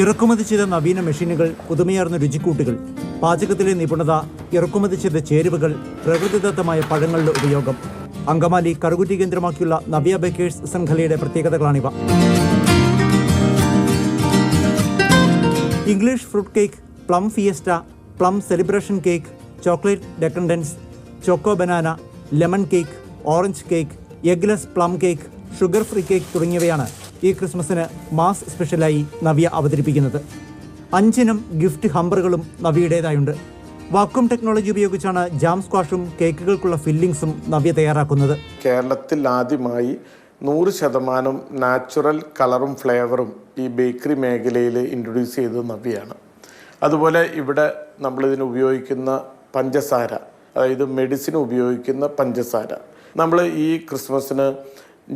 ഇറക്കുമതി ചെയ്ത നവീന മെഷീനുകൾ, പുതുമയാർന്ന രുചിക്കൂട്ടുകൾ, പാചകത്തിലെ നിപുണത, ഇറക്കുമതി ചെയ്ത ചേരുവകൾ, പ്രകൃതിദത്തമായ പഴങ്ങളുടെ ഉപയോഗം. അങ്കമാലി കറുകുറ്റി കേന്ദ്രമാക്കിയുള്ള നവ്യ ബേക്കേഴ്സ് ശൃംഖലയുടെ പ്രത്യേകതകളാണിവ. English fruit cake, plum fiesta, plum celebration cake, chocolate decadence, choco banana, lemon cake, orange cake, eggless plum cake, sugar free cake തുടങ്ങിയവയാണ് ഈ ക്രിസ്മസിന് മാസ് സ്പെഷ്യലായി നവ്യ അവതരിപ്പിക്കുന്നത്. 5 ഇനം ഗിഫ്റ്റ് ഹമ്പറുകളും നവ്യയുടേതായുണ്ട്. വാക്വം ടെക്നോളജി ഉപയോഗിച്ചാണ് ജാം സ്ക്വാഷും കേക്കുകൾക്കുള്ള ഫില്ലിങ്സും നവ്യ തയ്യാറാക്കുന്നത്. കേരളത്തിൽ ആദ്യമായി 100% നാച്ചുറൽ കളറും ഫ്ലേവറും ഈ ബേക്കറി മേഖലയിൽ ഇൻട്രൊഡ്യൂസ് ചെയ്തത് നവ്യയാണ്. അതുപോലെ ഇവിടെ നമ്മളിതിന് ഉപയോഗിക്കുന്ന പഞ്ചസാര, അതായത് മെഡിസിന് ഉപയോഗിക്കുന്ന പഞ്ചസാര, നമ്മൾ ഈ ക്രിസ്മസിന്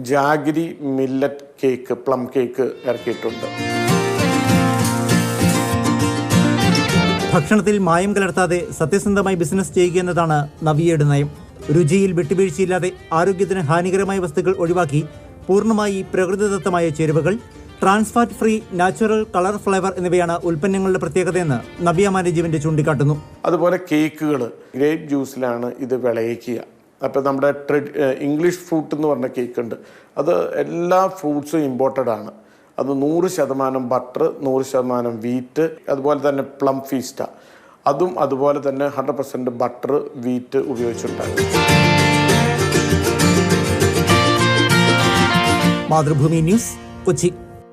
jaggery millet cake, plum cake ഇറക്കിയിട്ടുണ്ട്. ഭക്ഷണത്തിൽ മായം കലർത്താതെ സത്യസന്ധമായി ബിസിനസ് ചെയ്യുക എന്നതാണ് നവ്യയുടെ നയം. രുചിയിൽ വിട്ടുവീഴ്ചയില്ലാതെ ആരോഗ്യത്തിന് ഹാനികരമായ വസ്തുക്കൾ ഒഴിവാക്കി പൂർണ്ണമായി പ്രകൃതിദത്തമായ ചേരുവകൾ, trans fat free, natural colour flavour എന്നിവയാണ് ഉൽപ്പന്നങ്ങളുടെ പ്രത്യേകതയെന്ന് നവ്യ മാനേജ്മെന്റ് ചൂണ്ടിക്കാട്ടുന്നു. അതുപോലെ കേക്കുകൾ ഗ്രേപ്പ് ജ്യൂസിലാണ് ഇത് വിളയിക്കുക. അപ്പോൾ നമ്മുടെ ഇംഗ്ലീഷ് ഫ്രൂട്ട് എന്ന് പറഞ്ഞ കേക്ക് ഉണ്ട്, അത് എല്ലാ ഫ്രൂട്ട്സും ഇമ്പോർട്ടഡ് ആണ്. അത് 100% ബട്ടർ, 100% വീറ്റ്, അതുപോലെ തന്നെ പ്ലം ഫീസ്റ്റ, അതും അതുപോലെ തന്നെ 100% ബട്ടർ, വീറ്റ് ഉപയോഗിച്ചിട്ടുണ്ടാകും. മാതൃഭൂമി ന്യൂസ്, കൊച്ചി.